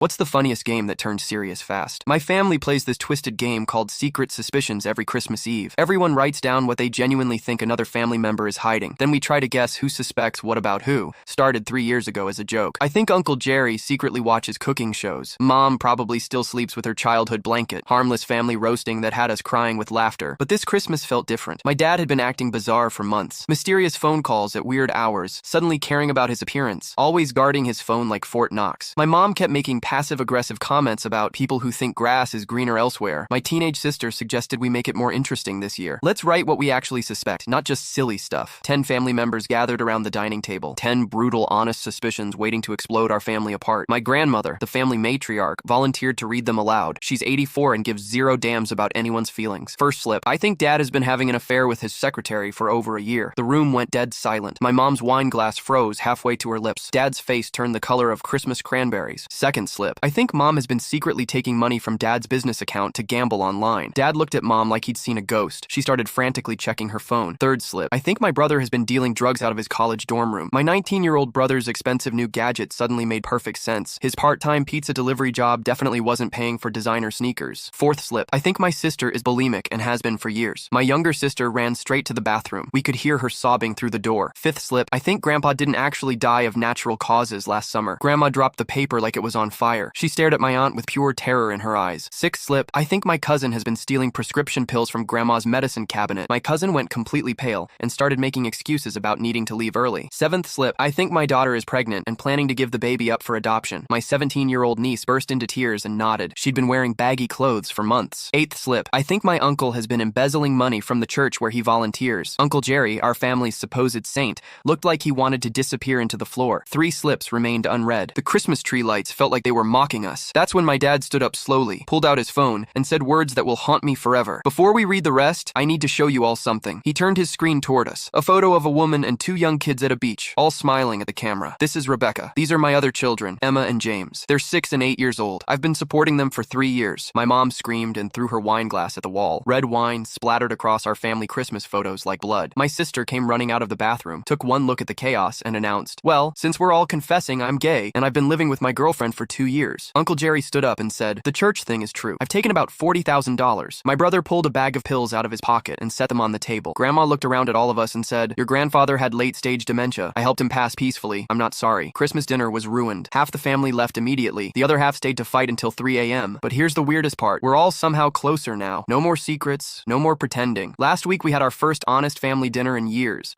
What's the funniest game that turned serious fast? My family plays this twisted game called Secret Suspicions every Christmas Eve. Everyone writes down what they genuinely think another family member is hiding. Then we try to guess who suspects what about who. Started 3 years ago as a joke. I think Uncle Jerry secretly watches cooking shows. Mom probably still sleeps with her childhood blanket. Harmless family roasting that had us crying with laughter. But this Christmas felt different. My dad had been acting bizarre for months. Mysterious phone calls at weird hours, suddenly caring about his appearance, always guarding his phone like Fort Knox. My mom kept making passive-aggressive comments about people who think grass is greener elsewhere. My teenage sister suggested we make it more interesting this year. Let's write what we actually suspect, not just silly stuff. 10 family members gathered around the dining table. 10 brutal, honest suspicions waiting to explode our family apart. My grandmother, the family matriarch, volunteered to read them aloud. She's 84 and gives zero damns about anyone's feelings. First slip. I think Dad has been having an affair with his secretary for over a year. The room went dead silent. My mom's wine glass froze halfway to her lips. Dad's face turned the color of Christmas cranberries. Second slip. I think Mom has been secretly taking money from Dad's business account to gamble online. Dad looked at Mom like he'd seen a ghost. She started frantically checking her phone. Third slip. I think my brother has been dealing drugs out of his college dorm room. My 19-year-old brother's expensive new gadget suddenly made perfect sense. His part-time pizza delivery job definitely wasn't paying for designer sneakers. Fourth slip. I think my sister is bulimic and has been for years. My younger sister ran straight to the bathroom. We could hear her sobbing through the door. Fifth slip. I think Grandpa didn't actually die of natural causes last summer. Grandma dropped the paper like it was on fire. She stared at my aunt with pure terror in her eyes. Sixth slip. I think my cousin has been stealing prescription pills from Grandma's medicine cabinet. My cousin went completely pale and started making excuses about needing to leave early. Seventh slip. I think my daughter is pregnant and planning to give the baby up for adoption. My 17-year-old niece burst into tears and nodded. She'd been wearing baggy clothes for months. Eighth slip. I think my uncle has been embezzling money from the church where he volunteers. Uncle Jerry, our family's supposed saint, looked like he wanted to disappear into the floor. 3 slips remained unread. The Christmas tree lights felt like they were mocking us. That's when my dad stood up slowly, pulled out his phone, and said words that will haunt me forever. Before we read the rest, I need to show you all something. He turned his screen toward us. A photo of a woman and 2 young kids at a beach, all smiling at the camera. This is Rebecca. These are my other children, Emma and James. They're 6 and 8 years old. I've been supporting them for 3 years. My mom screamed and threw her wine glass at the wall. Red wine splattered across our family Christmas photos like blood. My sister came running out of the bathroom, took one look at the chaos, and announced, "Well, since we're all confessing, I'm gay, and I've been living with my girlfriend for 2 years." Uncle Jerry stood up and said, "The church thing is true. I've taken about $40,000. My brother pulled a bag of pills out of his pocket and set them on the table. Grandma looked around at all of us and said, 'Your grandfather had late-stage dementia. I helped him pass peacefully. I'm not sorry.' Christmas dinner was ruined. Half the family left immediately. The other half stayed to fight until 3 a.m. But here's the weirdest part. We're all somehow closer now. No more secrets, no more pretending. Last week we had our first honest family dinner in years."